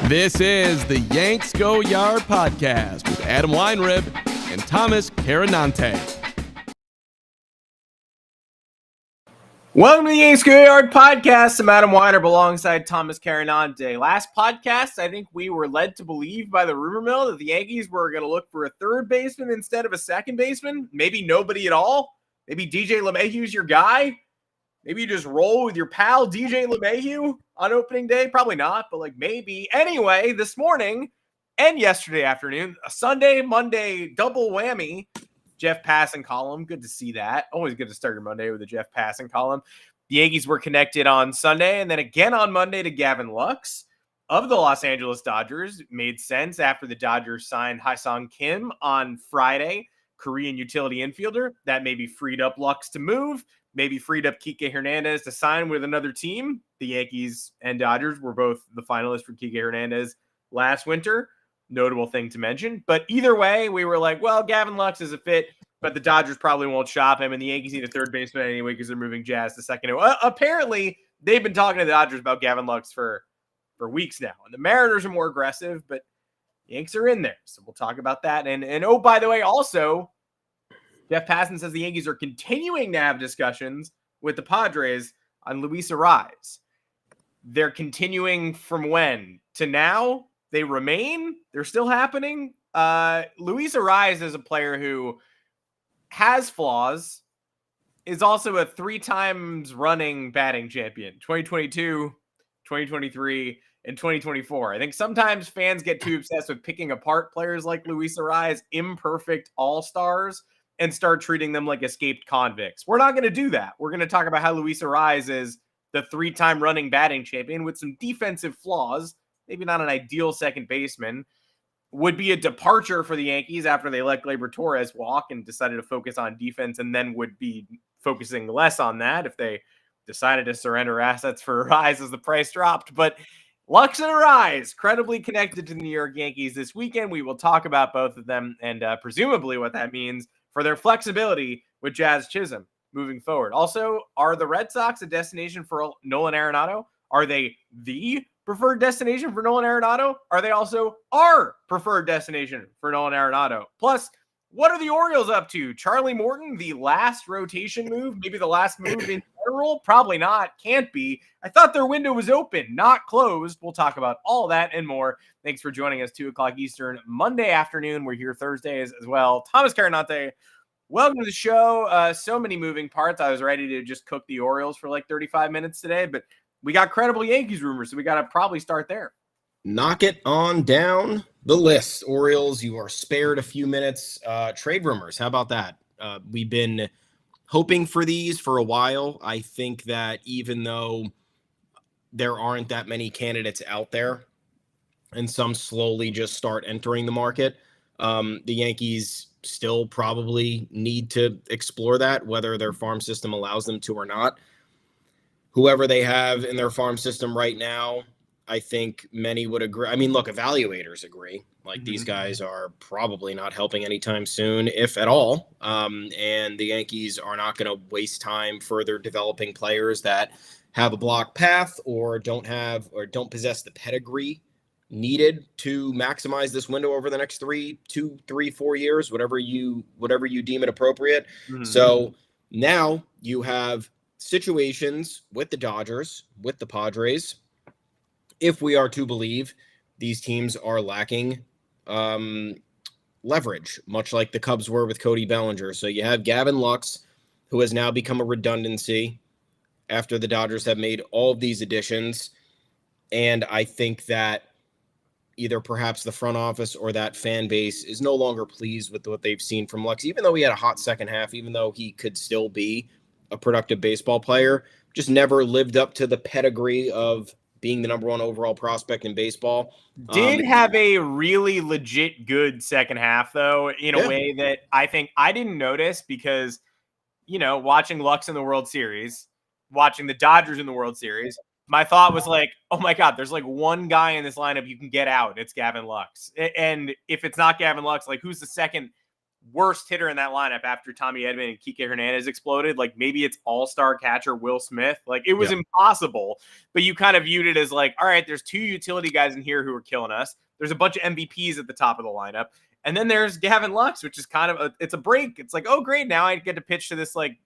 This is the Yanks Go Yard podcast with Adam Weinrib and Thomas Carannante. Welcome to the Yanks Go Yard podcast. I'm Adam Weinrib alongside Thomas Carannante. Last podcast, I think we were led to believe by the rumor mill that the Yankees were going to look for a third baseman instead of a second baseman. Maybe nobody at all. Maybe DJ LeMahieu's your guy. Maybe you just roll with your pal DJ LeMahieu on opening day. Probably not, but maybe. Anyway, this morning and yesterday afternoon, a Sunday, Monday double whammy. Jeff Passan column. Good to see that. Always good to start your Monday with a Jeff Passan column. The Yankees were connected on Sunday and then again on Monday to Gavin Lux of the Los Angeles Dodgers. It made sense after the Dodgers signed Ha-Seong Kim on Friday, Korean utility infielder. That maybe freed up Lux to move. Maybe freed up Kike Hernandez to sign with another team. The Yankees and Dodgers were both the finalists for Kike Hernandez last winter. Notable thing to mention. But either way, we were like, well, Gavin Lux is a fit, but the Dodgers probably won't shop him, and the Yankees need a third baseman anyway because they're moving Jazz to second. Apparently, they've been talking to the Dodgers about Gavin Lux for weeks now. And the Mariners are more aggressive, but the Yanks are in there. So we'll talk about that. And oh, by the way, also, Jeff Passan says the Yankees are continuing to have discussions with the Padres on Luis Arráez. They're continuing from when to now. They remain. They're still happening. Luis Arráez is a player who has flaws, is also a 3 times running batting champion, 2022, 2023, and 2024. I think sometimes fans get too obsessed with picking apart players like Luis Arráez, imperfect all-stars, and start treating them like escaped convicts. We're not going to do that. We're going to talk about how Luis Arráez is the 3-time running batting champion with some defensive flaws, maybe not an ideal second baseman, would be a departure for the Yankees after they let Gleyber Torres walk and decided to focus on defense, and then would be focusing less on that if they decided to surrender assets for Arráez as the price dropped. But Lux and Arráez, credibly connected to the New York Yankees this weekend. We will talk about both of them and presumably what that means for their flexibility with Jazz Chisholm moving forward. Also, are the Red Sox a destination for Nolan Arenado? Are they the preferred destination for Nolan Arenado? Are they also our preferred destination for Nolan Arenado? Plus, what are the Orioles up to? Charlie Morton, the last rotation move, maybe the last move in general? Probably not. Can't be. I thought their window was open, not closed. We'll talk about all that and more. Thanks for joining us, 2 o'clock Eastern, Monday afternoon. We're here Thursdays as well. Thomas Carannante, welcome to the show. So many moving parts. I was ready to just cook the Orioles for 35 minutes today, but we got credible Yankees rumors, so we got to probably start there. Knock it on down the list. Orioles, you are spared a few minutes. Trade rumors, how about that? We've been hoping for these for a while. I think that even though there aren't that many candidates out there, and some slowly just start entering the market, the Yankees still probably need to explore that, whether their farm system allows them to or not. Whoever they have in their farm system right now, I think many would agree. I mean, look, evaluators agree. These guys are probably not helping anytime soon, if at all. And the Yankees are not going to waste time further developing players that have a block path or don't possess the pedigree needed to maximize this window over the next 4 years, whatever you deem it appropriate. So now you have situations with the Dodgers, with the Padres. If we are to believe, these teams are lacking leverage, much like the Cubs were with Cody Bellinger. So you have Gavin Lux, who has now become a redundancy after the Dodgers have made all of these additions. And I think that either perhaps the front office or that fan base is no longer pleased with what they've seen from Lux, even though he had a hot second half, even though he could still be a productive baseball player, just never lived up to the pedigree of being the number 1 overall prospect in baseball. Did have a really legit good second half, though, in a way that I think I didn't notice because, watching Lux in the World Series, watching the Dodgers in the World Series, my thought was oh my God, there's one guy in this lineup you can get out. It's Gavin Lux. And if it's not Gavin Lux, who's the second worst hitter in that lineup after Tommy Edman and Kike Hernandez exploded. Like maybe it's all-star catcher Will Smith. Like it was impossible, but you kind of viewed it as like, all right, there's 2 utility guys in here who are killing us. There's a bunch of MVPs at the top of the lineup. And then there's Gavin Lux, which is kind of it's a break. It's like, oh, great. Now I get to pitch to this like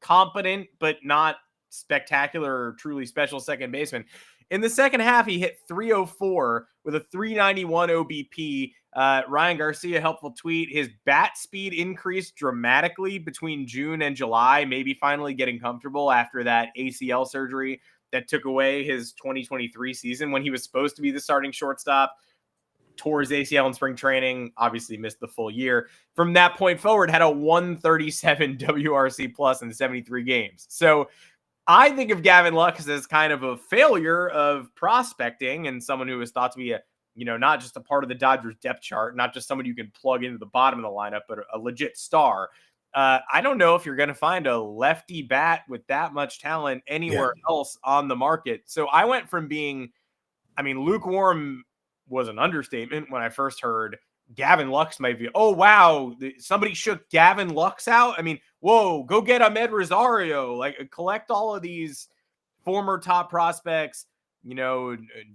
competent, but not spectacular or truly special second baseman. In the second half, he hit 304 with a 391 OBP. Ryan Garcia, helpful tweet. His bat speed increased dramatically between June and July, maybe finally getting comfortable after that ACL surgery that took away his 2023 season when he was supposed to be the starting shortstop. Tore his ACL in spring training, obviously missed the full year. From that point forward, had a 137 WRC plus in 73 games. So I think of Gavin Lux as kind of a failure of prospecting and someone who is thought to be a, not just a part of the Dodgers depth chart, not just someone you can plug into the bottom of the lineup, but a legit star. I don't know if you're going to find a lefty bat with that much talent anywhere else on the market. So I went from being, lukewarm was an understatement when I first heard Gavin Lux might be, oh, wow, somebody shook Gavin Lux out. Whoa, go get Ahmed Rosario, like collect all of these former top prospects,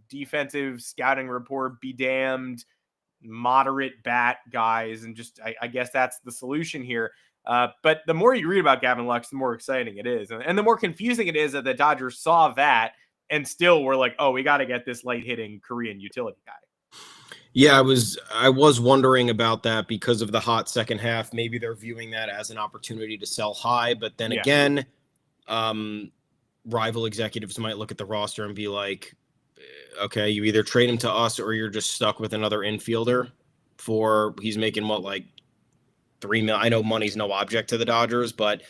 defensive scouting report, be damned, moderate bat guys. And just, I guess that's the solution here. But the more you read about Gavin Lux, the more exciting it is. And the more confusing it is that the Dodgers saw that and still were like, oh, we got to get this light hitting Korean utility guy. Yeah, I was wondering about that because of the hot second half. Maybe they're viewing that as an opportunity to sell high. But then again, rival executives might look at the roster and be like, okay, you either trade him to us or you're just stuck with another infielder for he's making like $3 million. I know money's no object to the Dodgers, but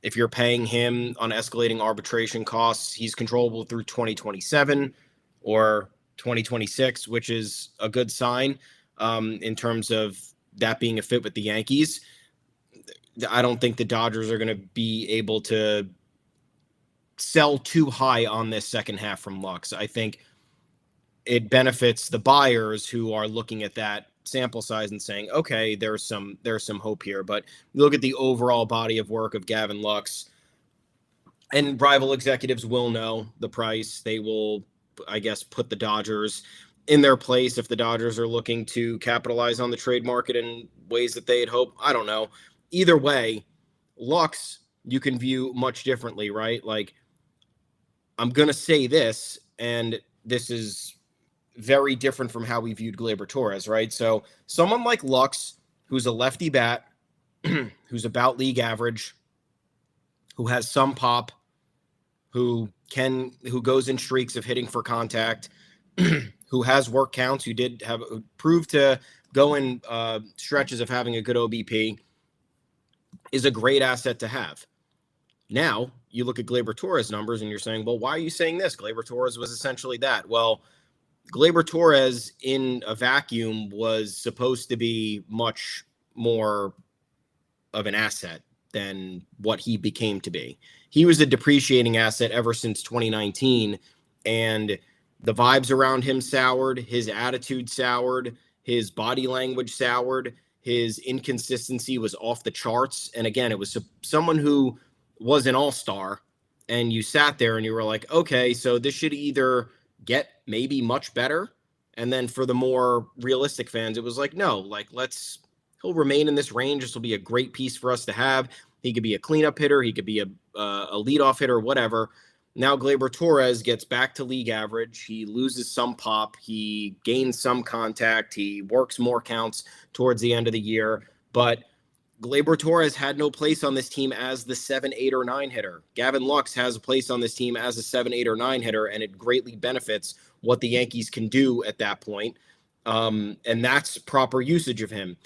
if you're paying him on escalating arbitration costs, he's controllable through 2027 or 2026, which is a good sign in terms of that being a fit with the Yankees. I don't think the Dodgers are going to be able to sell too high on this second half from Lux. I think it benefits the buyers who are looking at that sample size and saying, okay, there's some hope here. But look at the overall body of work of Gavin Lux, and rival executives will know the price. They will, I guess, put the Dodgers in their place if the Dodgers are looking to capitalize on the trade market in ways that they had hoped. I don't know. Either way, Lux, you can view much differently, right? Like, I'm going to say this, and this is very different from how we viewed Gleyber Torres, right? So someone like Lux, who's a lefty bat, who's about league average, who has some pop, who goes in streaks of hitting for contact, who has work counts, who proved to go in stretches of having a good OBP, is a great asset to have. Now, you look at Gleyber Torres' numbers and you're saying, well, why are you saying this? Gleyber Torres was essentially that. Well, Gleyber Torres in a vacuum was supposed to be much more of an asset than what he became to be. He was a depreciating asset ever since 2019, and the vibes around him soured, his attitude soured, his body language soured, his inconsistency was off the charts. And again, it was someone who was an all-star, and you sat there and you were like, okay, so this should either get maybe much better. And then for the more realistic fans, it was like, no, like he'll remain in this range. This will be a great piece for us to have. He could be a cleanup hitter. He could be a leadoff hitter, whatever. Now Gleyber Torres gets back to league average. He loses some pop. He gains some contact. He works more counts towards the end of the year. But Gleyber Torres had no place on this team as the 7, 8, or 9 hitter. Gavin Lux has a place on this team as a 7, 8, or 9 hitter, and it greatly benefits what the Yankees can do at that point. And that's proper usage of him.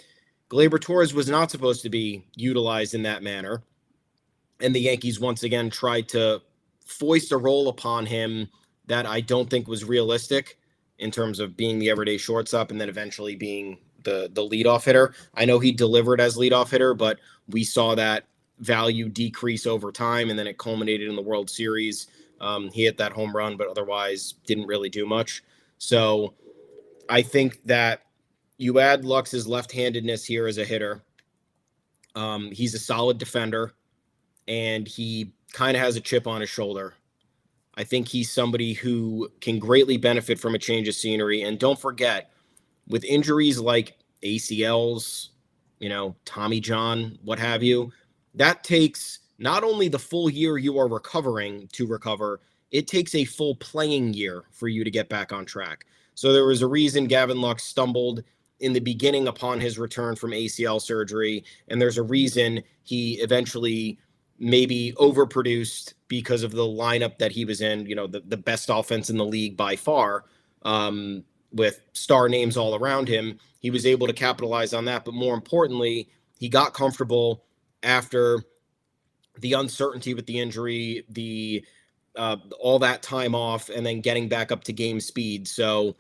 Gleyber Torres was not supposed to be utilized in that manner. And the Yankees once again tried to foist a role upon him that I don't think was realistic in terms of being the everyday shortstop and then eventually being the leadoff hitter. I know he delivered as leadoff hitter, but we saw that value decrease over time, and then it culminated in the World Series. He hit that home run, but otherwise didn't really do much. So I think that you add Lux's left-handedness here as a hitter, He's a solid defender, and he kind of has a chip on his shoulder. I think he's somebody who can greatly benefit from a change of scenery. And don't forget, with injuries like ACLs, Tommy John, what have you, that takes not only the full year you are recovering to recover, it takes a full playing year for you to get back on track. So there was a reason Gavin Lux stumbled in the beginning upon his return from ACL surgery, and there's a reason he eventually maybe overproduced because of the lineup that he was in, the best offense in the league by far, with star names all around him. He was able to capitalize on that, but more importantly, he got comfortable after the uncertainty with the injury, all that time off, and then getting back up to game speed. So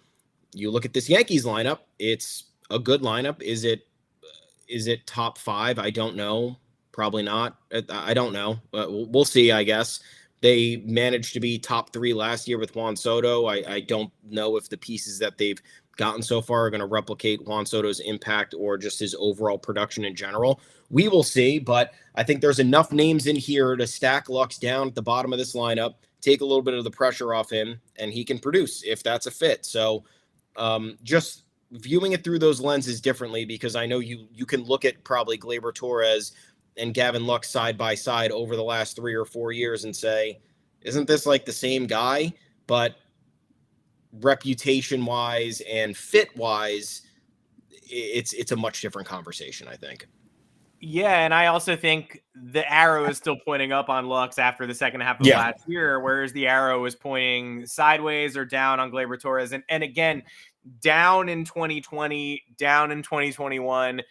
you look at this Yankees lineup, it's a good lineup. Is it top 5? I don't know. Probably not. I don't know. We'll see, I guess. They managed to be top 3 last year with Juan Soto. I don't know if the pieces that they've gotten so far are going to replicate Juan Soto's impact or just his overall production in general. We will see, but I think there's enough names in here to stack Lux down at the bottom of this lineup, take a little bit of the pressure off him, and he can produce if that's a fit. So just viewing it through those lenses differently, because I know you can look at probably Gleyber Torres and Gavin Lux side by side over the last 3 or 4 years and say, isn't this like the same guy? But reputation wise and fit wise, it's a much different conversation, I think. Yeah, and I also think the arrow is still pointing up on Lux after the second half of last year, whereas the arrow is pointing sideways or down on Gleyber Torres. And again, down in 2020, down in 2021,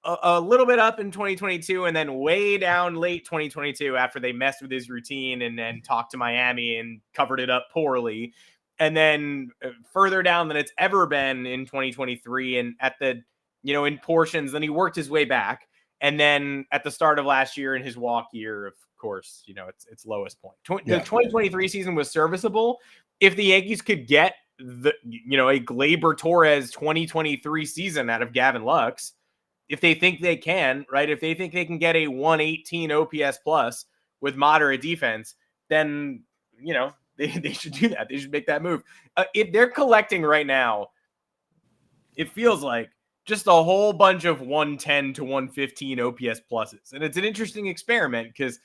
a little bit up in 2022, and then way down late 2022 after they messed with his routine and then talked to Miami and covered it up poorly. And then further down than it's ever been in 2023 and at the, in portions, then he worked his way back. And then at the start of last year in his walk year, of course, it's lowest point. The 2023 season was serviceable. If the Yankees could get a Gleyber Torres 2023 season out of Gavin Lux, if they think they can, right? If they think they can get a 118 OPS plus with moderate defense, then, they should do that. They should make that move. If they're collecting right now, it feels like just a whole bunch of 110 to 115 OPS pluses. And it's an interesting experiment because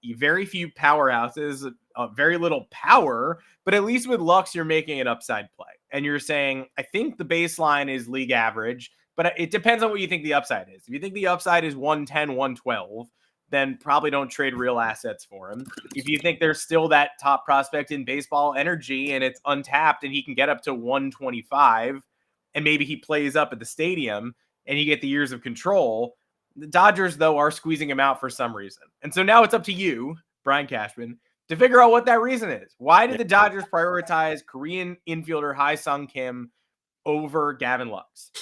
very few powerhouses, very little power, but at least with Lux, you're making an upside play. And you're saying, I think the baseline is league average, but it depends on what you think the upside is. If you think the upside is 110, 112, then probably don't trade real assets for him. If you think there's still that top prospect in baseball energy and it's untapped and he can get up to 125 and maybe he plays up at the stadium and you get the years of control, the Dodgers, though, are squeezing him out for some reason. And so now it's up to you, Brian Cashman, to figure out what that reason is. Why did the Dodgers prioritize Korean infielder Ha-Sung Kim over Gavin Lux?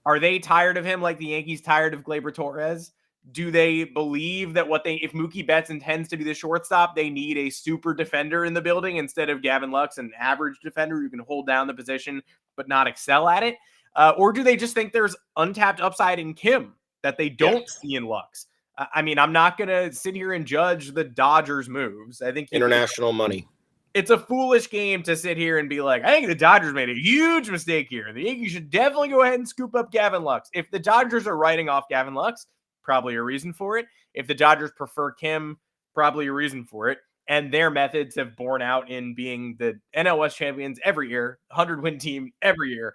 Are they tired of him like the Yankees tired of Gleyber Torres? Do they believe that if Mookie Betts intends to be the shortstop, they need a super defender in the building instead of Gavin Lux, an average defender who can hold down the position but not excel at it? Or do they just think there's untapped upside in Kim that they don't see in Lux? I mean, I'm not going to sit here and judge the Dodgers' moves. I think international money. It's a foolish game to sit here and be like, I think the Dodgers made a huge mistake here. The Yankees should definitely go ahead and scoop up Gavin Lux. If the Dodgers are writing off Gavin Lux, probably a reason for it. If the Dodgers prefer Kim, probably a reason for it. And their methods have borne out in being the NL West champions every year, 100-win team every year,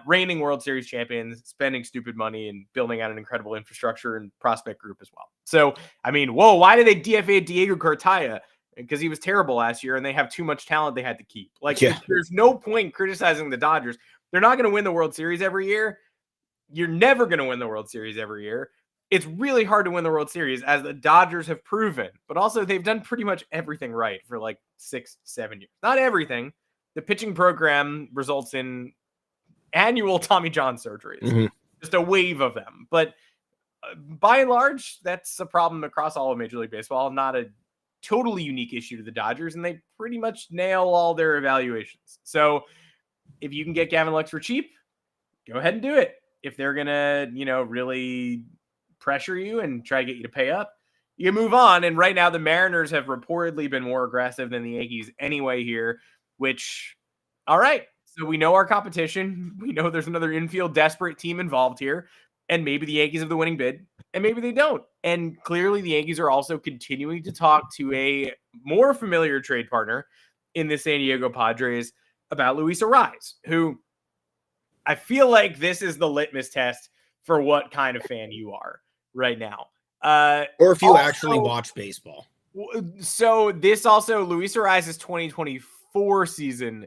reigning World Series champions, spending stupid money and building out an incredible infrastructure and prospect group as well. So, I mean, why did they DFA Diego Cartaya? Because he was terrible last year and they have too much talent they had to keep. There's no point criticizing the Dodgers. They're not going to win the World Series every year. You're never going to win the World Series every year. It's really hard to win the World Series, as the Dodgers have proven. But also, they've done pretty much everything right for 6-7 years. Not everything. The pitching program results in annual Tommy John surgeries. Just a wave of them. But by and large, that's a problem across all of Major League Baseball. Not a totally unique issue to the Dodgers, and they pretty much nail all their evaluations. So if you can get Gavin Lux for cheap, go ahead and do it. If they're going to, really pressure you and try to get you to pay up, you move on. And right now the Mariners have reportedly been more aggressive than the Yankees anyway here, which, all right. So we know our competition. We know there's another infield desperate team involved here. And maybe the Yankees have the winning bid, and maybe they don't. And clearly the Yankees are also continuing to talk to a more familiar trade partner in the San Diego Padres about Luis Arráez, who I feel like this is the litmus test for what kind of fan you are right now. Or if you actually watch baseball. So this also, Luis Arraez's 2024 season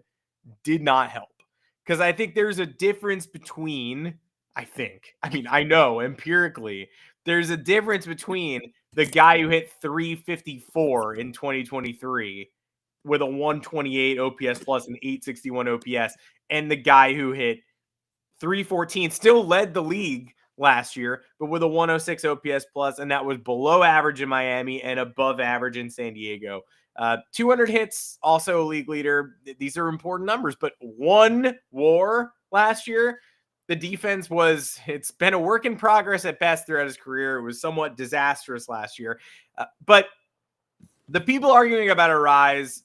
did not help, because I think there's a difference between, I know empirically, there's a difference between the guy who hit 354 in 2023 with a 128 OPS plus an 861 OPS and the guy who hit 314, still led the league last year, but with a 106 OPS plus, and that was below average in Miami and above average in San Diego. 200 hits, also a league leader. These are important numbers, but 1 WAR last year. The defense it's been a work in progress at best throughout his career. It was somewhat disastrous last year. But the people arguing about Arráez,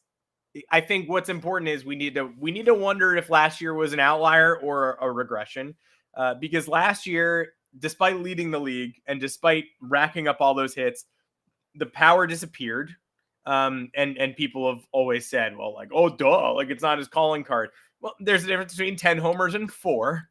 I think what's important is we need to wonder if last year was an outlier or a regression. Because last year, despite leading the league and despite racking up all those hits, the power disappeared. And people have always said, well, like, oh, duh, like it's not his calling card. Well, there's a difference between 10 homers and 4.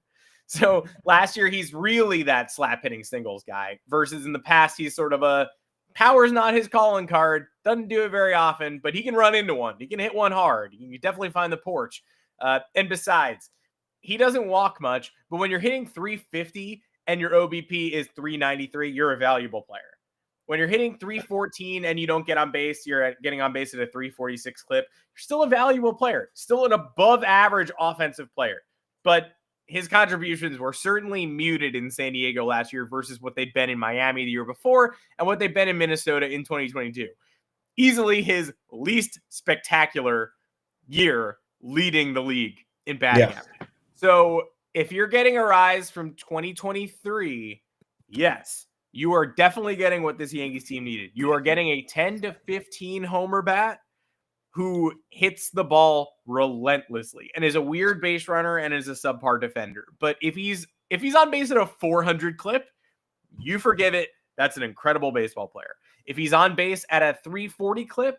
So last year, he's really that slap hitting singles guy versus in the past, he's sort of a power's not his calling card. Doesn't do it very often, but he can run into one. He can hit one hard. You can definitely find the porch. And besides, he doesn't walk much, but when you're hitting 350 and your OBP is 393, you're a valuable player. When you're hitting 314 and you don't get on base, you're getting on base at a 346 clip, you're still a valuable player, still an above average offensive player. But his contributions were certainly muted in San Diego last year versus what they'd been in Miami the year before and what they've been in Minnesota in 2022. Easily his least spectacular year leading the league in batting average. So if you're getting Arráez from 2023, yes, you are definitely getting what this Yankees team needed. You are getting a 10 to 15 homer bat who hits the ball relentlessly and is a weird base runner and is a subpar defender. But if he's on base at a 400 clip, you forgive it. That's an incredible baseball player. If he's on base at a 340 clip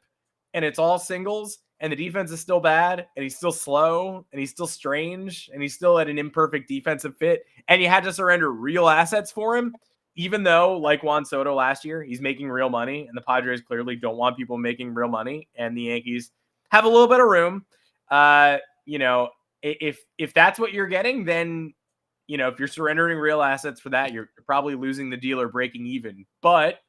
and it's all singles and the defense is still bad and he's still slow and he's still strange and he's still at an imperfect defensive fit and you had to surrender real assets for him, even though, like Juan Soto last year, he's making real money and the Padres clearly don't want people making real money and the Yankees have a little bit of room. If that's what you're getting, then, if you're surrendering real assets for that, you're probably losing the deal or breaking even. But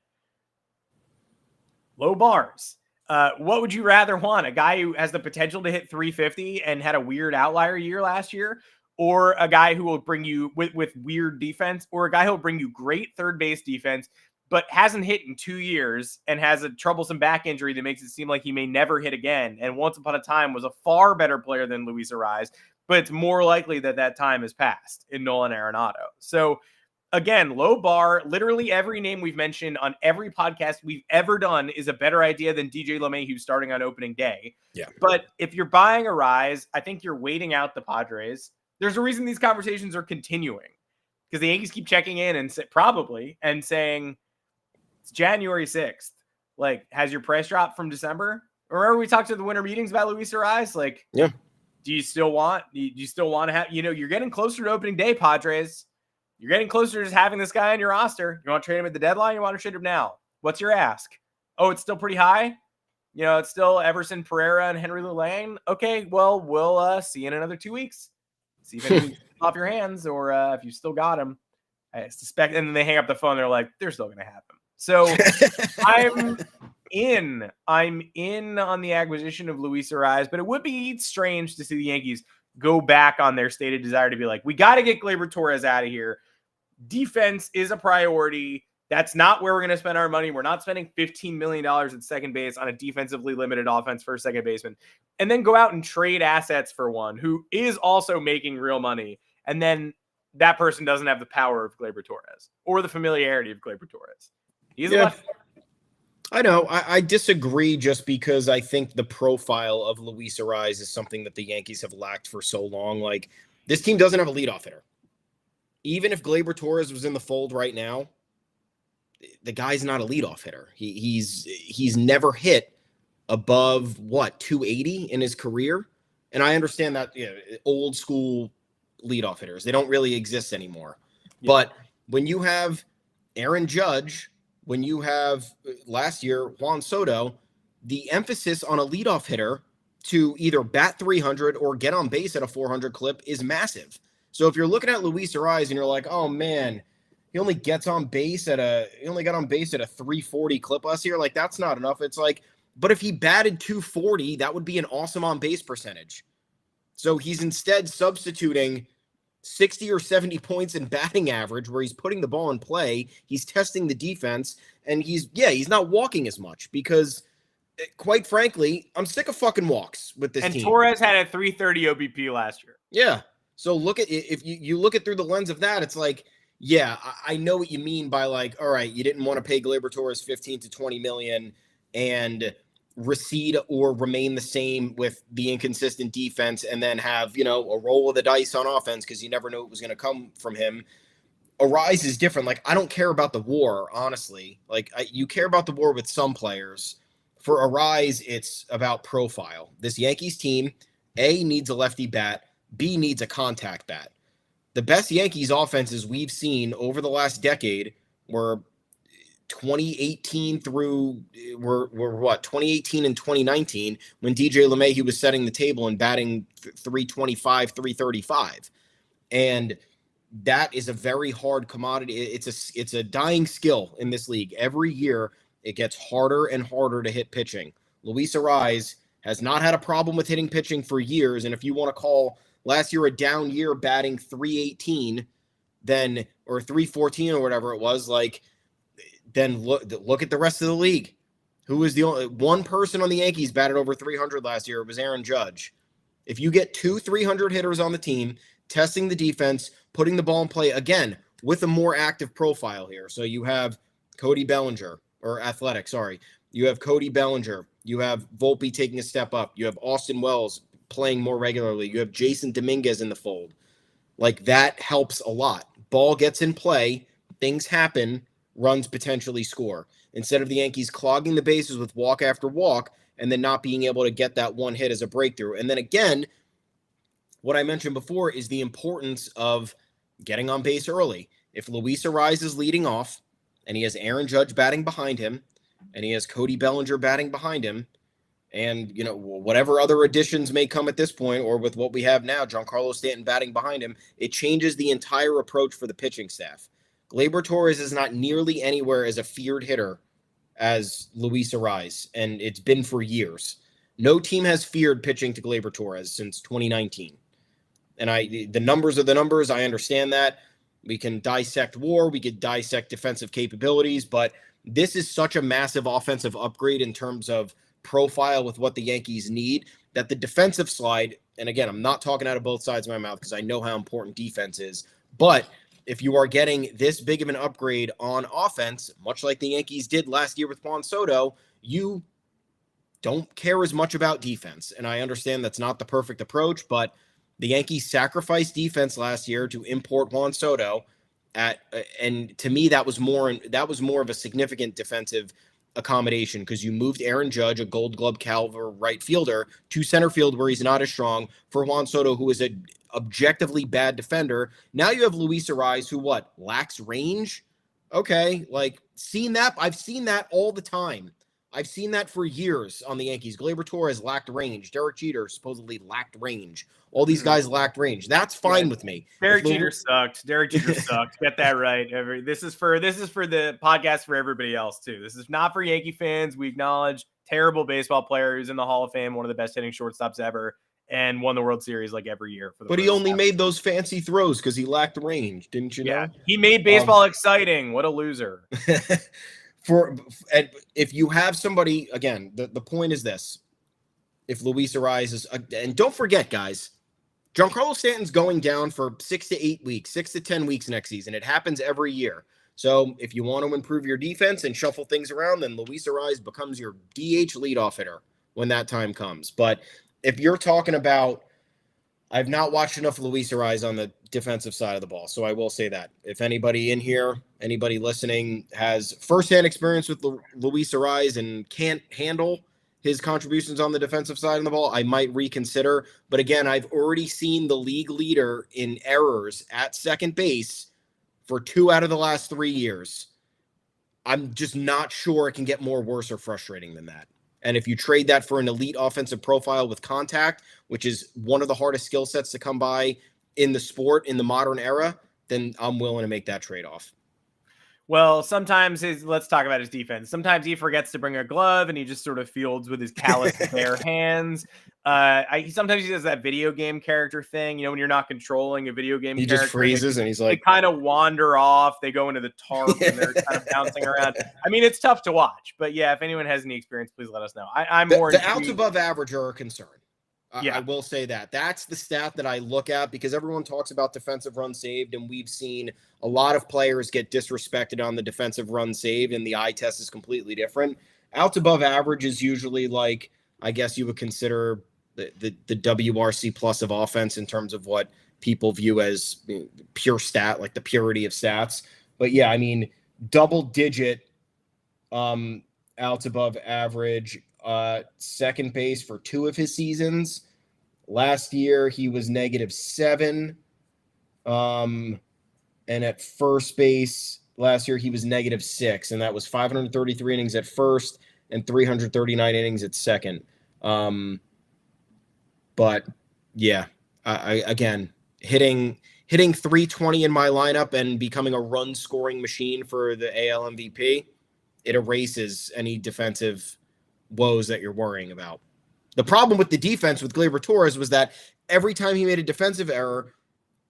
low bars. What would you rather want? A guy who has the potential to hit 350 and had a weird outlier year last year, or a guy who will bring you with weird defense, or a guy who will bring you great third base defense, but hasn't hit in 2 years and has a troublesome back injury that makes it seem like he may never hit again. And once upon a time was a far better player than Luis Arráez, but it's more likely that time has passed in Nolan Arenado. So again, low bar. Literally every name we've mentioned on every podcast we've ever done is a better idea than DJ LeMahieu starting on opening day. Yeah. But if you're buying Arráez, I think you're waiting out the Padres. There's a reason these conversations are continuing, because the Yankees keep checking in and saying it's January 6th. Like, has your price dropped from December? Remember we talked to the winter meetings about Luis Arráez? Like, yeah. Do you still want to have, you're getting closer to opening day, Padres. You're getting closer to just having this guy on your roster. You want to trade him at the deadline? You want to trade him now? What's your ask? Oh, it's still pretty high. It's still Everson Pereira and Henry Lulane. Okay, well, we'll see you in another 2 weeks. See if anything's off your hands, or if you still got him. I suspect, and then they hang up the phone. They're like, they're still going to have him. So I'm in on the acquisition of Luis Arráez, but it would be strange to see the Yankees go back on their stated desire to be like, we got to get Gleyber Torres out of here. Defense is a priority. That's not where we're going to spend our money. We're not spending $15 million at second base on a defensively limited offense for a second baseman, and then go out and trade assets for one who is also making real money. And then that person doesn't have the power of Gleyber Torres or the familiarity of Gleyber Torres. He's a left. I know. I disagree just because I think the profile of Luis Arraez is something that the Yankees have lacked for so long. Like, this team doesn't have a leadoff hitter. Even if Gleyber Torres was in the fold right now, the guy's not a leadoff hitter. He's never hit above 280 in his career. And I understand that old school leadoff hitters, they don't really exist anymore. Yeah. But when you have Aaron Judge, when you have last year Juan Soto, the emphasis on a leadoff hitter to either bat 300 or get on base at a 400 clip is massive. So if you're looking at Luis Arraez and you're like, oh man, he only got on base at a 340 clip last year, like that's not enough. It's like, but if he batted 240, that would be an awesome on base percentage. So he's instead substituting 60 or 70 points in batting average where he's putting the ball in play. He's testing the defense, and he's not walking as much because, quite frankly, I'm sick of fucking walks with this team. And Torres had a 330 OBP last year. Yeah. So look at it. If you look at through the lens of that, it's like, yeah, I know what you mean by like, all right, you didn't want to pay Gleyber Torres 15 to 20 million and recede or remain the same with the inconsistent defense and then have, a roll of the dice on offense because you never knew it was going to come from him. Arraez is different. Like, I don't care about the WAR, honestly. Like, you care about the WAR with some players. For Arraez, it's about profile. This Yankees team, A, needs a lefty bat, B, needs a contact bat. The best Yankees offenses we've seen over the last decade were 2018 and 2019 when DJ LeMahieu was setting the table and batting 325, 335. And that is a very hard commodity. It's a dying skill in this league. Every year it gets harder and harder to hit pitching. Luis Arraez has not had a problem with hitting pitching for years. And if you want to call last year a down year batting 318, or 314 or whatever it was, like, then look at the rest of the league. Who was the only one person on the Yankees batted over 300 last year? It was Aaron Judge. If you get 2 300 hitters on the team, testing the defense, putting the ball in play, again, with a more active profile here. So you have Cody Bellinger, or Athletic, sorry. You have Cody Bellinger. You have Volpe taking a step up. You have Austin Wells playing more regularly. You have Jason Dominguez in the fold. Like, that helps a lot. Ball gets in play, things happen, runs potentially score. Instead of the Yankees clogging the bases with walk after walk and then not being able to get that one hit as a breakthrough. And then again, what I mentioned before is the importance of getting on base early. If Luis Arraez is leading off and he has Aaron Judge batting behind him and he has Cody Bellinger batting behind him, and, whatever other additions may come at this point, or with what we have now, Giancarlo Stanton batting behind him, it changes the entire approach for the pitching staff. Gleyber Torres is not nearly anywhere as a feared hitter as Luis Arraez, and it's been for years. No team has feared pitching to Gleyber Torres since 2019. And the numbers are the numbers. I understand that. We can dissect WAR. We could dissect defensive capabilities, but this is such a massive offensive upgrade in terms of profile with what the Yankees need that the defensive slide, and again, I'm not talking out of both sides of my mouth because I know how important defense is, but if you are getting this big of an upgrade on offense, much like the Yankees did last year with Juan Soto, you don't care as much about defense. And I understand that's not the perfect approach, but the Yankees sacrificed defense last year to import Juan Soto and to me, that was more of a significant defensive accommodation because you moved Aaron Judge, a Gold Glove caliber right fielder, to center field where he's not as strong, for Juan Soto, who is an objectively bad defender. Now you have Luis Arraez, who lacks range. Okay, I've seen that all the time. I've seen that for years on the Yankees. Gleyber Torres lacked range. Derek Jeter supposedly lacked range. All these guys lacked range. That's fine with me. Derek Jeter sucked. Get that right. This is for the podcast for everybody else too. This is not for Yankee fans. We acknowledge terrible baseball player who's in the Hall of Fame, one of the best hitting shortstops ever, and won the World Series like every year. But he only made those fancy throws because he lacked range. Didn't you know? Yeah, he made baseball exciting. What a loser. If you have somebody, again, the point is this. If Luis Arraez is, and don't forget, guys, Giancarlo Stanton's going down for 6 to 8 weeks, 6 to 10 weeks next season. It happens every year. So if you want to improve your defense and shuffle things around, then Luis Arraez becomes your DH leadoff hitter when that time comes. But if you're talking about, I've not watched enough Luis Arraez on the defensive side of the ball, so I will say that. If anybody in here, anybody listening, has firsthand experience with Luis Arraez and can't handle his contributions on the defensive side of the ball, I might reconsider. But again, I've already seen the league leader in errors at second base for 2 out of the last 3 years. I'm just not sure it can get more worse or frustrating than that. And if you trade that for an elite offensive profile with contact, which is one of the hardest skill sets to come by in the sport in the modern era, then I'm willing to make that trade-off. Well, sometimes let's talk about his defense. Sometimes he forgets to bring a glove and he just sort of fields with his callous bare hands. Sometimes he does that video game character thing. You know, when you're not controlling a video game, he just freezes and he's like, they kind of wander off. They go into the tarp and they're kind of bouncing around. I mean, it's tough to watch, but yeah, if anyone has any experience, please let us know. I'm more the outs above average are a concern. Yeah. I will say that. That's the stat that I look at because everyone talks about defensive runs saved, and we've seen a lot of players get disrespected on the defensive run saved, and the eye test is completely different. Outs above average is usually like, I guess you would consider the WRC plus of offense in terms of what people view as pure stat, like the purity of stats. But yeah, I mean, double digit outs above average, second base for 2 of his seasons. Last year he was -7. And at first base last year he was -6, and that was 533 innings at first and 339 innings at second. But yeah, I again, hitting 320 in my lineup and becoming a run scoring machine for the AL MVP, it erases any defensive woes that you're worrying about. The problem with the defense with Gleyber Torres was that every time he made a defensive error,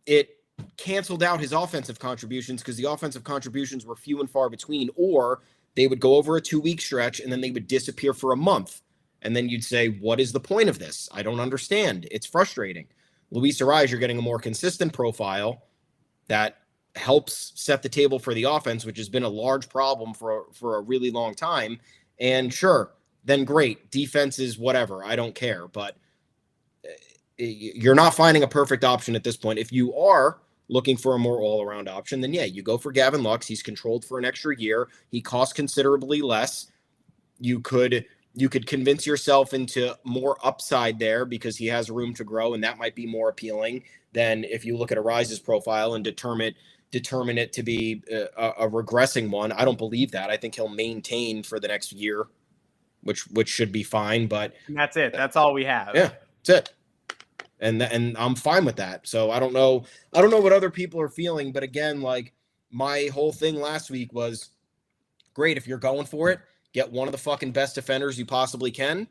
it canceled out his offensive contributions because the offensive contributions were few and far between, or they would go over a 2-week stretch and then they would disappear for a month. And then you'd say, what is the point of this? I don't understand. It's frustrating. Luis Arraez, you're getting a more consistent profile that helps set the table for the offense, which has been a large problem for a really long time. And sure, then great. Defense is whatever. I don't care. But you're not finding a perfect option at this point. If you are looking for a more all-around option, then yeah, you go for Gavin Lux. He's controlled for an extra year. He costs considerably less. You could convince yourself into more upside there because he has room to grow, and that might be more appealing than if you look at Arraez's profile and determine it to be a regressing one. I don't believe that. I think he'll maintain for the next year, which should be fine. But and that's it. That's all we have. Yeah, that's it. And I'm fine with that. So I don't know what other people are feeling, but again, like my whole thing last week was great. If you're going for it, get one of the fucking best defenders you possibly can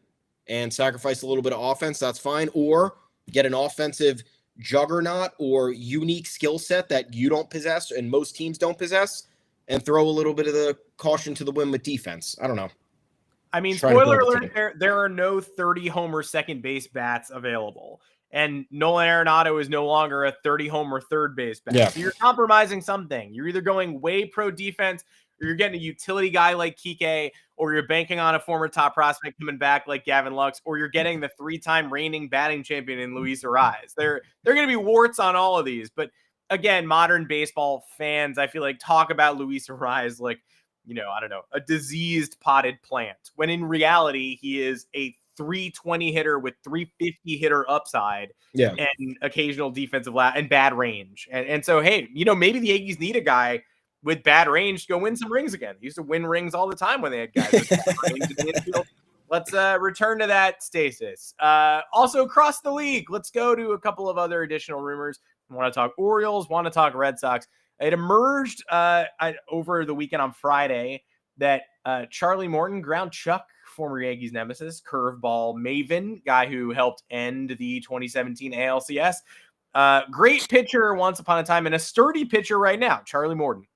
and sacrifice a little bit of offense. That's fine. Or get an offensive juggernaut or unique skill set that you don't possess and most teams don't possess, and throw a little bit of the caution to the wind with defense. I don't know. I mean, spoiler alert, there are no 30-homer second base bats available. And Nolan Arenado is no longer a 30-homer third base bat. Yeah. So you're compromising something. You're either going way pro defense, or you're getting a utility guy like Kike, or you're banking on a former top prospect coming back like Gavin Lux, or you're getting the 3-time reigning batting champion in Luis Arraez. There are going to be warts on all of these. But again, modern baseball fans, I feel like, talk about Luis Arraez like, I don't know, a diseased potted plant, when in reality, he is a 320 hitter with 350 hitter upside, and occasional defensive and bad range. And so, hey, maybe the Yankees need a guy with bad range to go win some rings again. They used to win rings all the time when they had guys with bad range in the infield. Let's return to that stasis. Also across the league, let's go to a couple of other additional rumors. Want to talk Orioles, want to talk Red Sox. It emerged over the weekend on Friday that Charlie Morton, ground Chuck, former Yankees nemesis, curveball maven, guy who helped end the 2017 ALCS. Great pitcher once upon a time and a sturdy pitcher right now, Charlie Morton.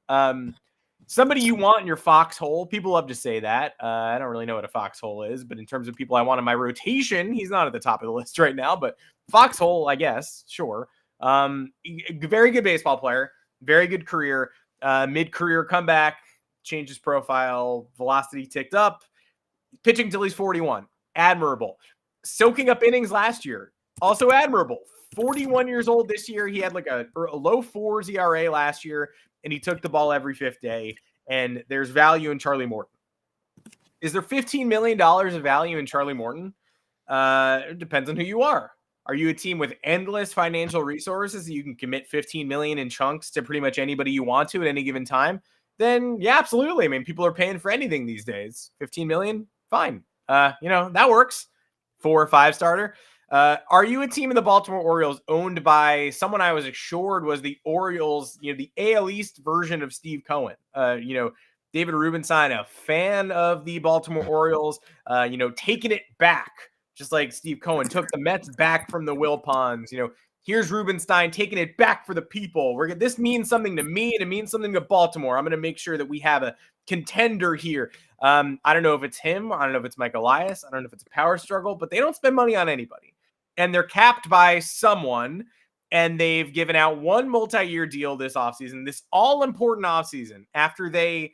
Somebody you want in your foxhole. People love to say that. I don't really know what a foxhole is, but in terms of people I want in my rotation, he's not at the top of the list right now, but foxhole, I guess, sure. Very good baseball player, very good career, mid-career comeback, changed his profile, velocity ticked up, pitching till he's 41. Admirable. Soaking up innings last year. Also admirable. 41 years old this year. He had like a low 4s ERA last year, and he took the ball every fifth day. And there's value in Charlie Morton. Is there $15 million of value in Charlie Morton? It depends on who you are. Are you a team with endless financial resources that you can commit $15 million in chunks to pretty much anybody you want to at any given time? Then yeah, absolutely. I mean, people are paying for anything these days. 15 million, fine. That works. 4 or 5 starter. Are you a team in the Baltimore Orioles owned by someone I was assured was the Orioles, the AL East version of Steve Cohen? David Rubenstein, a fan of the Baltimore Orioles, taking it back, just like Steve Cohen took the Mets back from the Wilpons. Here's Rubenstein taking it back for the people. This means something to me, and it means something to Baltimore. I'm going to make sure that we have a contender here. I don't know if it's him. I don't know if it's Mike Elias. I don't know if it's a power struggle, but they don't spend money on anybody. And they're capped by someone, and they've given out one multi-year deal this offseason, this all-important offseason, after they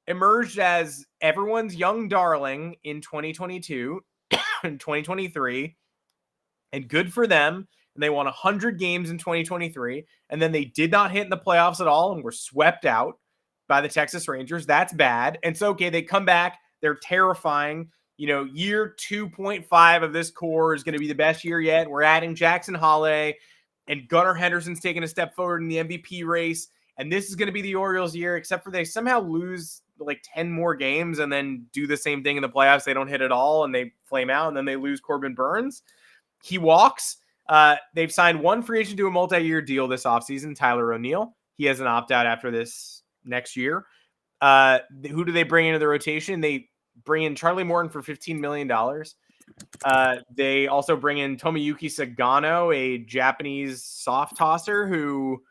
emerged as everyone's young darling in 2022 and 2023, and good for them. And they won 100 games in 2023, and then they did not hit in the playoffs at all and were swept out by the Texas Rangers. That's bad. And so, okay, they come back. They're terrifying. Year 2.5 of this core is going to be the best year yet. We're adding Jackson Holiday, and Gunnar Henderson's taking a step forward in the MVP race. And this is going to be the Orioles' year, except for they somehow lose like 10 more games and then do the same thing in the playoffs. They don't hit at all, and they flame out, and then they lose Corbin Burns. He walks. They've signed one free agent to a multi-year deal this offseason, Tyler O'Neill. He has an opt-out after this next year. Who do they bring into the rotation? They bring in Charlie Morton for $15 million. They also bring in Tomoyuki Sagano, a Japanese soft tosser who,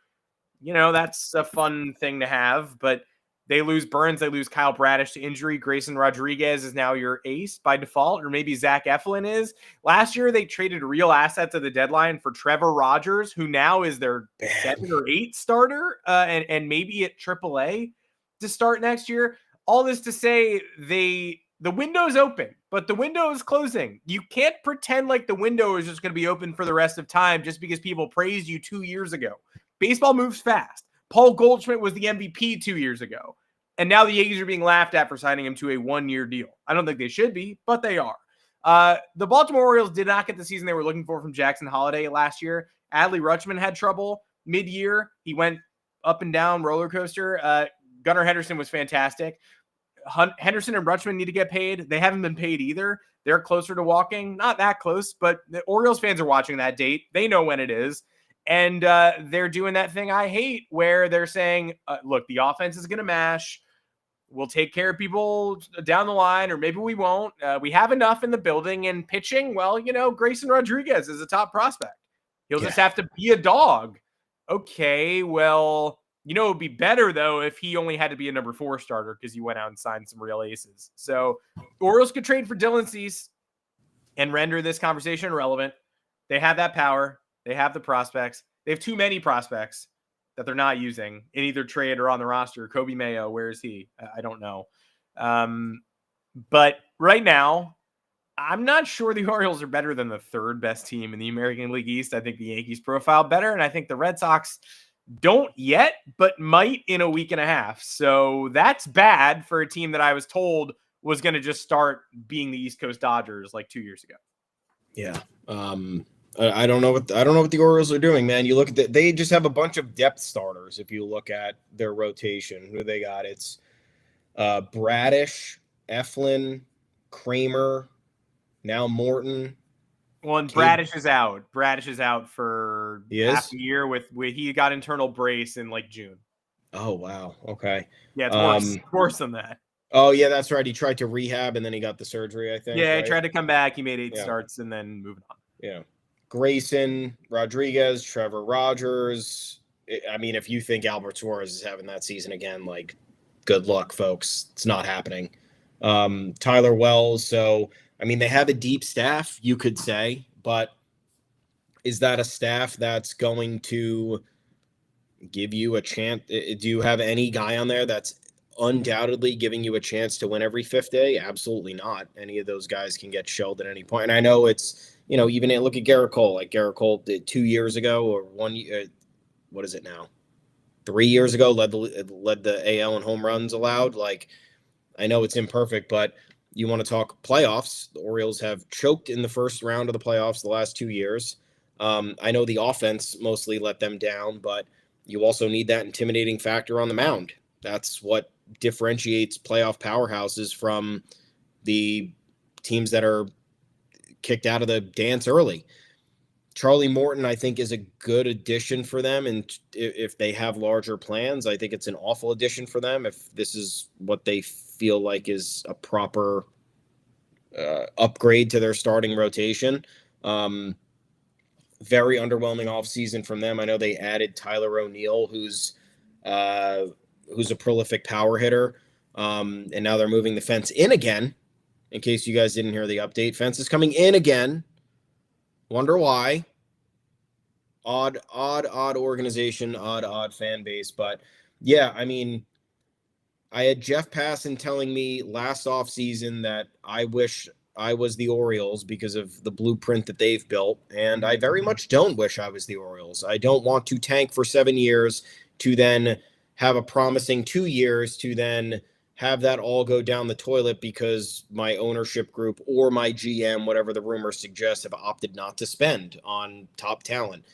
that's a fun thing to have, but they lose Burns. They lose Kyle Bradish to injury. Grayson Rodriguez is now your ace by default, or maybe Zach Eflin is. Last year, they traded real assets at the deadline for Trevor Rogers, who now is their 7 or 8 starter, and maybe at AAA to start next year. All this to say, the window's open, but the window is closing. You can't pretend like the window is just going to be open for the rest of time just because people praised you 2 years ago. Baseball moves fast. Paul Goldschmidt was the MVP 2 years ago, and now the Yankees are being laughed at for signing him to a 1-year deal. I don't think they should be, but they are. The Baltimore Orioles did not get the season they were looking for from Jackson Holiday last year. Adley Rutschman had trouble mid-year. He went up and down roller coaster. Gunnar Henderson was fantastic. Henderson and Rutschman need to get paid. They haven't been paid either. They're closer to walking. Not that close, but the Orioles fans are watching that date. They know when it is. And they're doing that thing I hate where they're saying, look, the offense is going to mash. We'll take care of people down the line, or maybe we won't. We have enough in the building, and pitching, well, Grayson Rodriguez is a top prospect. He'll just have to be a dog. Okay, well, it would be better, though, if he only had to be a number 4 starter because he went out and signed some real aces. So Orioles could trade for Dylan Cease and render this conversation irrelevant. They have that power. They have the prospects. They have too many prospects that they're not using in either trade or on the roster. Kobe Mayo, where is he? I don't know. But right now, I'm not sure the Orioles are better than the 3rd best team in the American League East. I think the Yankees profile better, and I think the Red Sox don't yet, but might in a week and a half. So that's bad for a team that I was told was going to just start being the East Coast Dodgers like 2 years ago. Yeah. I don't know what the Orioles are doing, man. You look at they just have a bunch of depth starters. If you look at their rotation, who they got, it's Bradish, Eflin, Kramer, now Morton. Well, and Bradish is out. Bradish is out for half a year with he got internal brace in like June. Oh wow. Okay. Yeah, it's worse than that. Oh yeah, that's right. He tried to rehab and then he got the surgery, I think. Yeah, right? He tried to come back. He made 8 starts and then moved on. Yeah. Grayson, Rodriguez, Trevor Rogers. I mean, if you think Albert Suarez is having that season again, like good luck, folks. It's not happening. Tyler Wells. So, I mean, they have a deep staff, you could say, but is that a staff that's going to give you a chance? Do you have any guy on there that's undoubtedly giving you a chance to win every fifth day? Absolutely not. Any of those guys can get shelled at any point. And I know it's, even look at Garrett Cole. Like Garrett Cole did 2 years ago or 1 year. What is it now? 3 years ago, led the AL in home runs allowed. Like, I know it's imperfect, but you want to talk playoffs. The Orioles have choked in the first round of the playoffs the last 2 years. I know the offense mostly let them down, but you also need that intimidating factor on the mound. That's what differentiates playoff powerhouses from the teams that are kicked out of the dance early. Charlie Morton, I think, is a good addition for them. And if they have larger plans, I think it's an awful addition for them. If this is what they feel like is a proper upgrade to their starting rotation. Very underwhelming offseason from them. I know they added Tyler O'Neill, who's a prolific power hitter. And now they're moving the fence in again. In case you guys didn't hear the update, fence is coming in again. Wonder why. Odd organization, odd fan base. But yeah, I mean, I had Jeff Passan telling me last offseason that I wish I was the Orioles because of the blueprint that they've built. And I very much don't wish I was the Orioles. I don't want to tank for 7 years to then have a promising 2 years to then have that all go down the toilet because my ownership group or my GM, whatever the rumors suggest, have opted not to spend on top talent.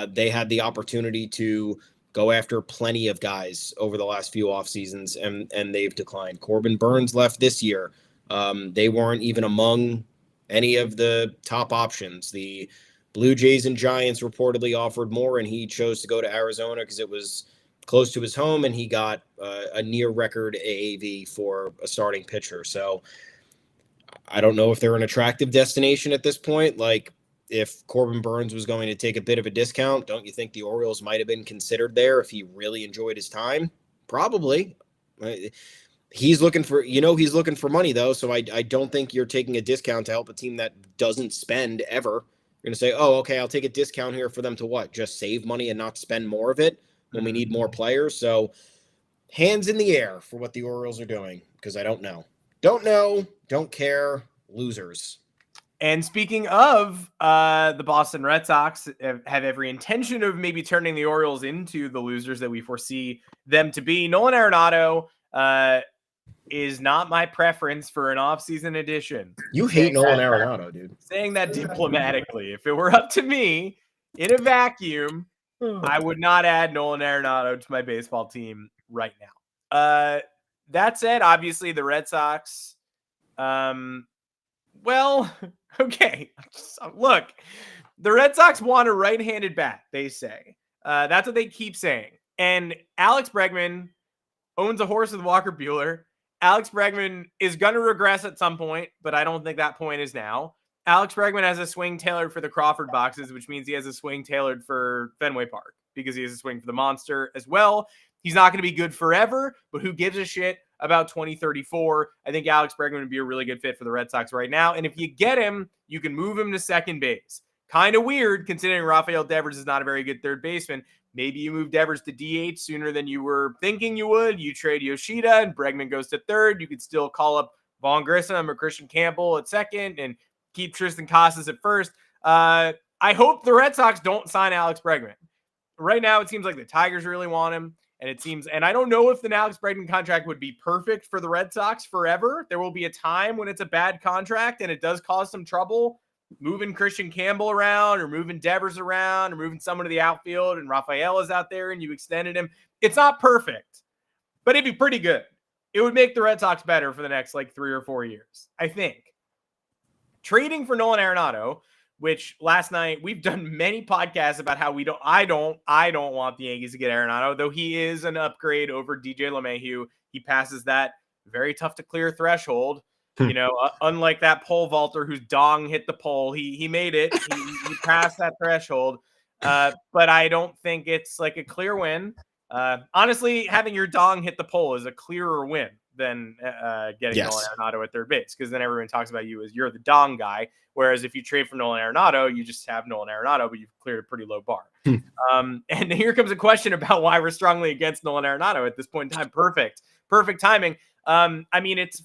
They had the opportunity to go after plenty of guys over the last few off seasons, and they've declined. Corbin Burns left this year. They weren't even among any of the top options. The Blue Jays and Giants reportedly offered more, and he chose to go to Arizona because it was close to his home, and he got a near record AAV for a starting pitcher. So I don't know if they're an attractive destination at this point. Like, if Corbin Burns was going to take a bit of a discount, don't you think the Orioles might have been considered there if he really enjoyed his time? Probably. He's looking for money though. So I don't think you're taking a discount to help a team that doesn't spend ever. You're going to say, oh, okay, I'll take a discount here for them to what? Just save money and not spend more of it when we need more players. So hands in the air for what the Orioles are doing, because I don't know. Don't care, losers. And speaking of the Boston Red Sox, have every intention of maybe turning the Orioles into the losers that we foresee them to be. Nolan Arenado is not my preference for an offseason addition. You hate Nolan Arenado, dude. Saying that diplomatically. If it were up to me, in a vacuum, I would not add Nolan Arenado to my baseball team right now. That said, obviously the Red Sox, well, okay. Look, the Red Sox want a right-handed bat, they say. That's what they keep saying. And Alex Bregman owns a horse with Walker Buehler. Alex Bregman is going to regress at some point, but I don't think that point is now. Alex Bregman has a swing tailored for the Crawford boxes, which means he has a swing tailored for Fenway Park because he has a swing for the Monster as well. He's not going to be good forever, but who gives a shit about 2034? I think Alex Bregman would be a really good fit for the Red Sox right now. And if you get him, you can move him to second base. Kind of weird considering Rafael Devers is not a very good third baseman. Maybe you move Devers to DH sooner than you were thinking you would. You trade Yoshida and Bregman goes to third. You could still call up Vaughn Grissom or Christian Campbell at second and keep Tristan Casas at first. I hope the Red Sox don't sign Alex Bregman. Right now, it seems like the Tigers really want him. And I don't know if the Alex Bregman contract would be perfect for the Red Sox forever. There will be a time when it's a bad contract and it does cause some trouble moving Christian Campbell around or moving Devers around or moving someone to the outfield and Rafael is out there and you extended him. It's not perfect, but it'd be pretty good. It would make the Red Sox better for the next 3 or 4 years, I think. Trading for Nolan Arenado, which last night we've done many podcasts about how I don't want the Yankees to get Arenado, though he is an upgrade over DJ LeMahieu. He passes that very tough to clear threshold. Unlike that pole vaulter whose dong hit the pole, he made it. He passed that threshold. But I don't think it's like a clear win. Honestly, having your dong hit the pole is a clearer win than getting Yes. Nolan Arenado at third base, because then everyone talks about you as you're the dong guy. Whereas if you trade for Nolan Arenado, you just have Nolan Arenado, but you've cleared a pretty low bar. And here comes a question about why we're strongly against Nolan Arenado at this point in time. Perfect timing. I mean, it's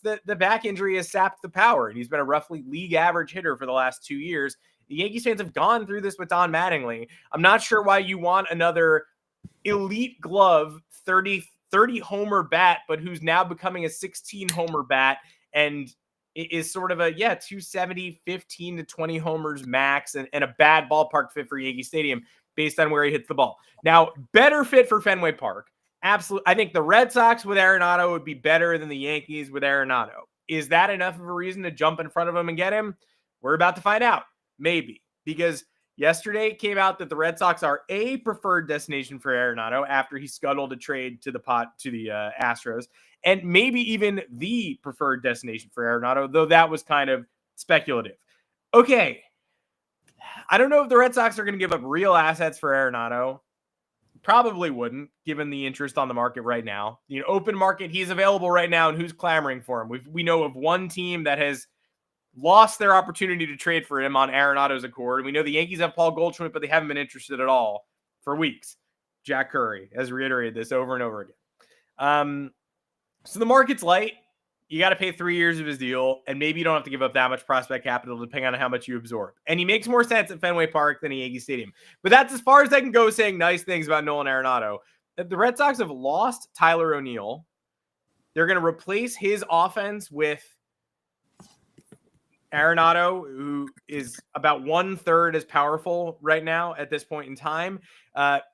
the back injury has sapped the power, and he's been a roughly league average hitter for the last 2 years. The Yankees fans have gone through this with Don Mattingly. I'm not sure why you want another elite glove 30 homer bat, but who's now becoming a 16 homer bat and is sort of a 270, 15 to 20 homers max, and a bad ballpark fit for Yankee Stadium based on where he hits the ball. Now, better fit for Fenway Park. Absolutely. I think the Red Sox with Arenado would be better than the Yankees with Arenado. Is that enough of a reason to jump in front of him and get him? We're about to find out. Maybe. Because yesterday it came out that the Red Sox are a preferred destination for Arenado after he scuttled a trade to the Astros, and maybe even the preferred destination for Arenado, though that was kind of speculative. Okay. I don't know if the Red Sox are going to give up real assets for Arenado. Probably wouldn't, given the interest on the market right now. The open market, he's available right now, and who's clamoring for him? We know of one team that has lost their opportunity to trade for him on Arenado's accord. We know the Yankees have Paul Goldschmidt, but they haven't been interested at all for weeks. Jack Curry has reiterated this over and over again. So the market's light. You got to pay 3 years of his deal, and maybe you don't have to give up that much prospect capital depending on how much you absorb. And he makes more sense at Fenway Park than at Yankee Stadium. But that's as far as I can go saying nice things about Nolan Arenado. The Red Sox have lost Tyler O'Neill. They're going to replace his offense with Arenado, who is about 1/3 as powerful right now at this point in time.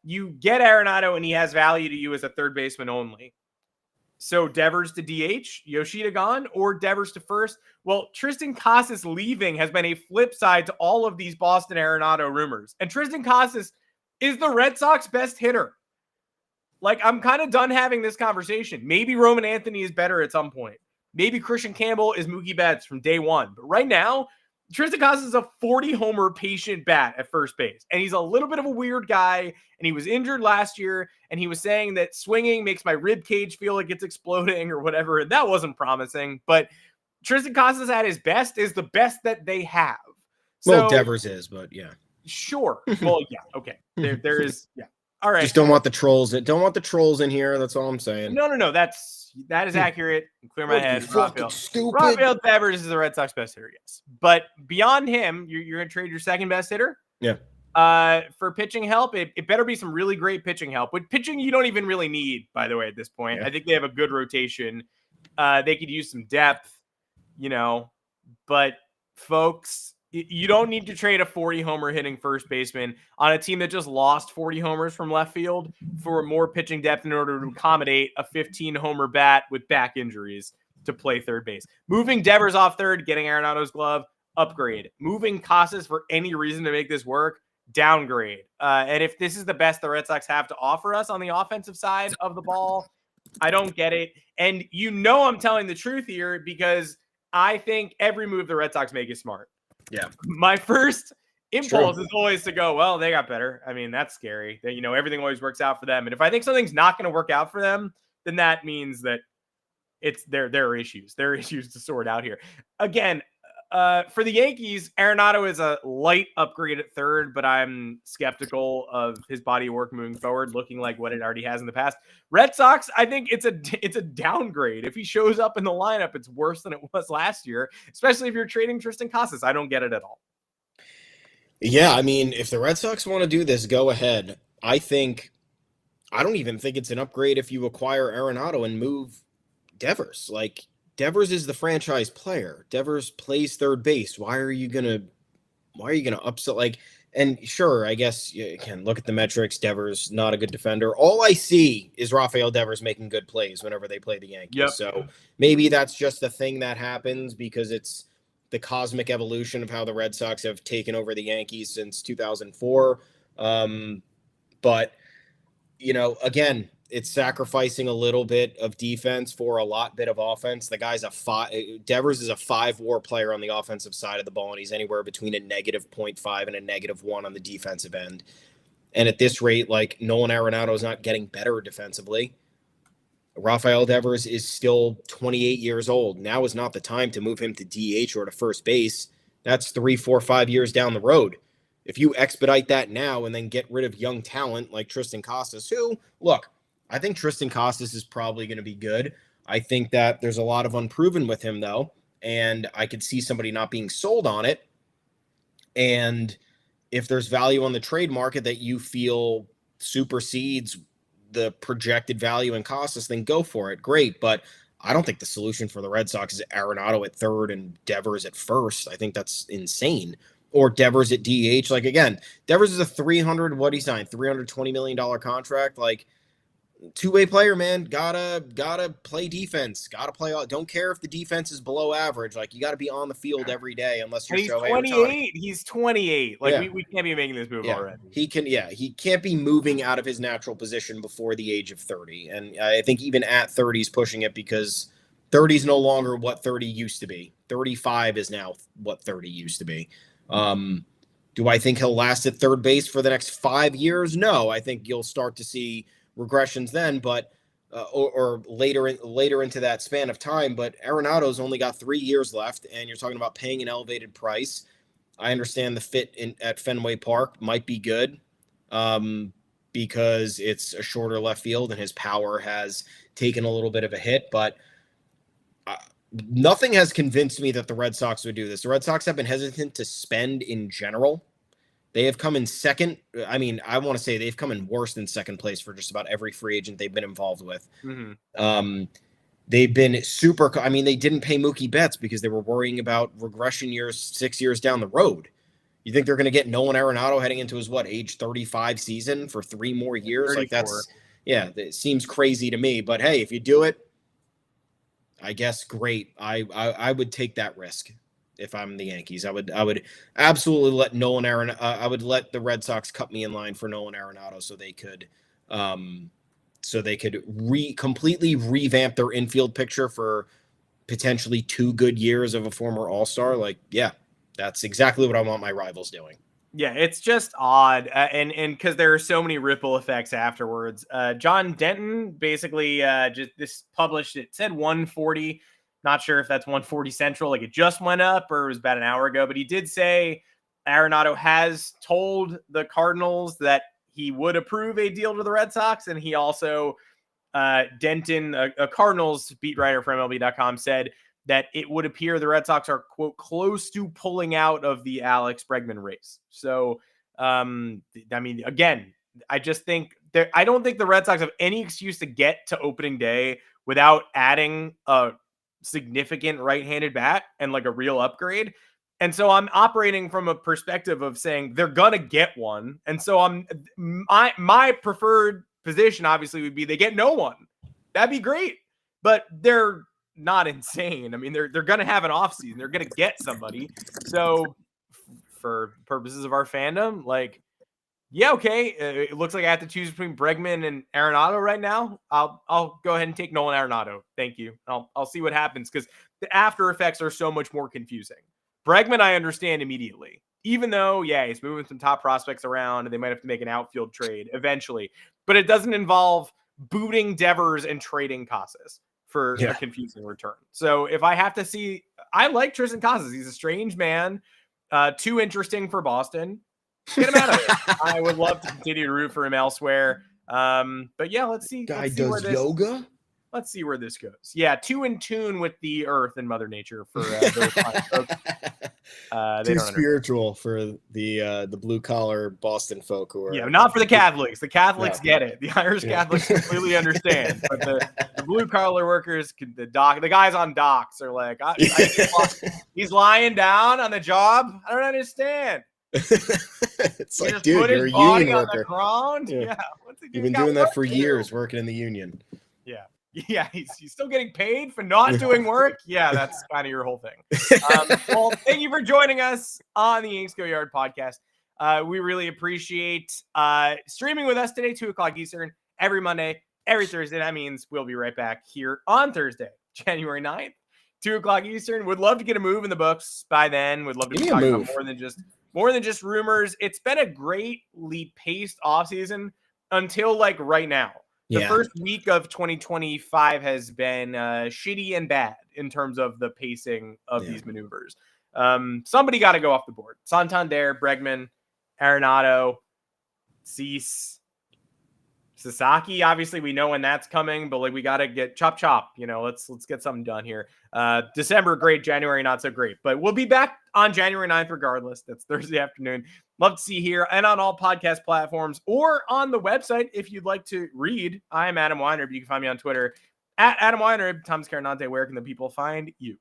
You get Arenado, and he has value to you as a third baseman only. So Devers to DH, Yoshida gone, or Devers to first? Well, Tristan Casas leaving has been a flip side to all of these Boston Arenado rumors. And Tristan Casas is the Red Sox best hitter. Like, I'm kind of done having this conversation. Maybe Roman Anthony is better at some point. Maybe Christian Campbell is Mookie Betts from day one. But right now, Tristan Casas is a 40-homer patient bat at first base. And he's a little bit of a weird guy. And he was injured last year. And he was saying that swinging makes my rib cage feel like it's exploding or whatever. And that wasn't promising. But Tristan Casas at his best is the best that they have. Well, Devers is, but yeah. Sure. Well, yeah. Okay. There is. Yeah. All right. Just don't want the trolls. Don't want the trolls in here. That's all I'm saying. No. That is accurate. Clear my head. Stupid. Rafael Devers is the Red Sox best hitter, yes. But beyond him, you're going to trade your second best hitter? Yeah. For pitching help, it better be some really great pitching help. With pitching, you don't even really need, by the way, at this point. Yeah. I think they have a good rotation. They could use some depth, But, folks, you don't need to trade a 40-homer hitting first baseman on a team that just lost 40 homers from left field for more pitching depth in order to accommodate a 15-homer bat with back injuries to play third base. Moving Devers off third, getting Arenado's glove, upgrade. Moving Casas for any reason to make this work, downgrade. And if this is the best the Red Sox have to offer us on the offensive side of the ball, I don't get it. And I'm telling the truth here because I think every move the Red Sox make is smart. Yeah. My first impulse is always to go, well, they got better. I mean, that's scary. That everything always works out for them. And if I think something's not going to work out for them, then that means that it's their issues. Their issues to sort out here. Again, for the Yankees, Arenado is a light upgrade at third, but I'm skeptical of his body of work moving forward, looking like what it already has in the past. Red Sox, I think it's a downgrade. If he shows up in the lineup, it's worse than it was last year, especially if you're trading Tristan Casas. I don't get it at all. Yeah, I mean, if the Red Sox want to do this, go ahead. I don't even think it's an upgrade if you acquire Arenado and move Devers. Like, Devers is the franchise player. Devers plays third base. Why are you gonna upset? Like, and sure, I guess you can look at the metrics. Devers not a good defender. All I see is Rafael Devers making good plays whenever they play the Yankees. Yep. So maybe that's just a thing that happens because it's the cosmic evolution of how the Red Sox have taken over the Yankees since 2004. But again, it's sacrificing a little bit of defense for a bit of offense. The guy's Devers is a 5-WAR player on the offensive side of the ball, and he's anywhere between a -0.5 and a -1 on the defensive end. And at this rate, like, Nolan Arenado is not getting better defensively. Rafael Devers is still 28 years old. Now is not the time to move him to DH or to first base. That's 3, 4, 5 years down the road. If you expedite that now and then get rid of young talent like Tristan Casas, who, look, I think Tristan Casas is probably going to be good. I think that there's a lot of unproven with him, though, and I could see somebody not being sold on it. And if there's value on the trade market that you feel supersedes the projected value in Casas, then go for it. Great. But I don't think the solution for the Red Sox is Arenado at third and Devers at first. I think that's insane. Or Devers at DH. Like, again, Devers is a $320 million contract. Like, two-way player, man. Gotta play defense. Gotta play. Don't care if the defense is below average. Like, you got to be on the field every day unless you're Shohei Ohtani. He's 28. He's 28. Like, yeah. we can't be making this move already. He can't be moving out of his natural position before the age of 30. And I think even at 30 he's pushing it, because 30 is no longer what 30 used to be. 35 is now what 30 used to be. Do I think he'll last at third base for the next 5 years? No. I think you'll start to see regressions then, but or later into that span of time. But Arenado's only got 3 years left, and you're talking about paying an elevated price. I understand the fit at Fenway Park might be good, because it's a shorter left field and his power has taken a little bit of a hit, but nothing has convinced me that the Red Sox would do this. The Red Sox have been hesitant to spend in general. They have come in second. I mean, I want to say they've come in worse than second place for just about every free agent they've been involved with. Mm-hmm. They've been super. I mean, they didn't pay Mookie Betts because they were worrying about regression years 6 years down the road. You think they're going to get Nolan Arenado heading into his age 35 season for 3 more years? 34. Like, it seems crazy to me. But hey, if you do it, I guess great. I would take that risk. If I'm the Yankees, I would absolutely let I would let the Red Sox cut me in line for Nolan Arenado so they could completely revamp their infield picture for potentially 2 good years of a former All-Star. Like, yeah, that's exactly what I want my rivals doing. Yeah, it's just odd, and because there are so many ripple effects afterwards. John Denton basically just published it, said 140. Not sure if that's 140 Central, like it just went up or it was about an hour ago, but he did say Arenado has told the Cardinals that he would approve a deal to the Red Sox. And he also, Denton, a Cardinals beat writer for MLB.com, said that it would appear the Red Sox are, quote, close to pulling out of the Alex Bregman race. So, I mean, again, I just think I don't think the Red Sox have any excuse to get to opening day without adding a significant right-handed bat and like a real upgrade. And so I'm operating from a perspective of saying they're gonna get one. And so my preferred position obviously would be they get no one. That'd be great. But they're not insane. I mean, they're gonna have an offseason. They're gonna get somebody. So for purposes of our fandom, like, yeah, okay. It looks like I have to choose between Bregman and Arenado right now. I'll go ahead and take Nolan Arenado. Thank you. I'll see what happens, because the after effects are so much more confusing. Bregman, I understand immediately, even though, yeah, he's moving some top prospects around and they might have to make an outfield trade eventually, but it doesn't involve booting Devers and trading Casas for a confusing return. So if I have to see, I like Tristan Casas. He's a strange man, too interesting for Boston. Get him out of there. I would love to continue to root for him elsewhere. But yeah, let's see. Guy does yoga. Let's see where this goes. Yeah, too in tune with the earth and Mother Nature for those folks. Too spiritual for the blue collar Boston folk who are. Yeah, not for the Catholics. The Catholics get it. The Irish Catholics completely understand. But the blue collar workers, the guys on docks are like, he's lying down on the job. I don't understand. It's like, dude, you're a union worker. Ground? Yeah. You've been doing that for years, working in the union. Yeah, he's still getting paid for not doing work. Yeah, that's kind of your whole thing. Well, thank you for joining us on the Yanks Go Yard podcast. We really appreciate streaming with us today, 2:00 Eastern, every Monday, every Thursday. That means we'll be right back here on Thursday, January 9th, 2:00 Eastern. Would love to get a move in the books by then. Would love to be talking about more than just more than just rumors. It's been a greatly paced offseason until like right now. The first week of 2025 has been shitty and bad in terms of the pacing of these maneuvers. Somebody got to go off the board. Santander, Bregman, Arenado, Cease, Sasaki. Obviously, we know when that's coming, but like we got to get chop. Let's get something done here. December, great. January, not so great. But we'll be back on January 9th regardless. That's Thursday afternoon. Love to see you here and on all podcast platforms or on the website if you'd like to read. I am Adam Weinrib. You can find me on Twitter at Adam Weinrib. Thomas Carannante, where can the people find you?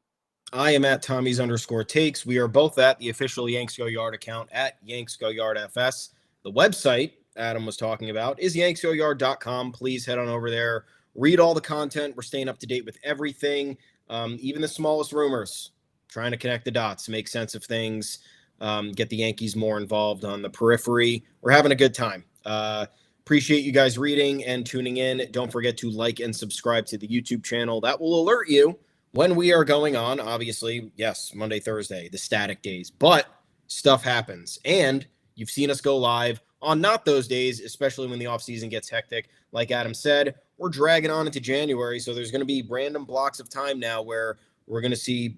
I am at Tommy's_takes. We are both at the official Yanks Go Yard account at Yanks Go Yard FS. The website Adam was talking about is yanksgoyard.com. Please head on over there. Read all the content. We're staying up to date with everything, even the smallest rumors, trying to connect the dots, make sense of things, get the Yankees more involved on the periphery. We're having a good time. Appreciate you guys reading and tuning in. Don't forget to like and subscribe to the YouTube channel. That will alert you when we are going on. Obviously, yes, Monday, Thursday, the static days, but stuff happens. And you've seen us go live on not those days, especially when the offseason gets hectic. Like Adam said, we're dragging on into January, so there's going to be random blocks of time now where we're going to see,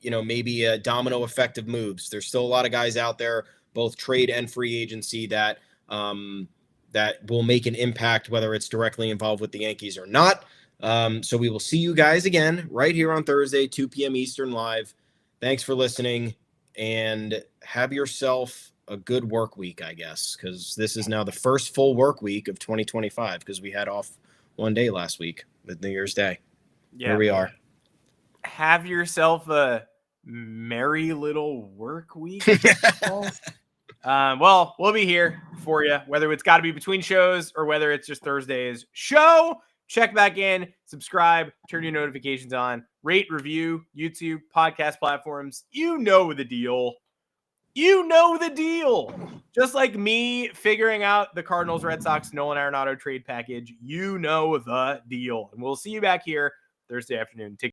maybe a domino effect of moves. There's still a lot of guys out there, both trade and free agency, that will make an impact, whether it's directly involved with the Yankees or not. So we will see you guys again right here on Thursday, 2 p.m. Eastern live. Thanks for listening, and have yourself a good work week, I guess, because this is now the first full work week of 2025 because we had off one day last week with New Year's Day. Yeah, here we are. Have yourself a merry little work week. Well, we'll be here for you, whether it's got to be between shows or whether it's just Thursday's show. Check back in, subscribe, turn your notifications on, rate, review, YouTube, podcast platforms. You know the deal. Just like me figuring out the Cardinals, Red Sox, Nolan Arenado trade package, you know the deal. And we'll see you back here Thursday afternoon. Take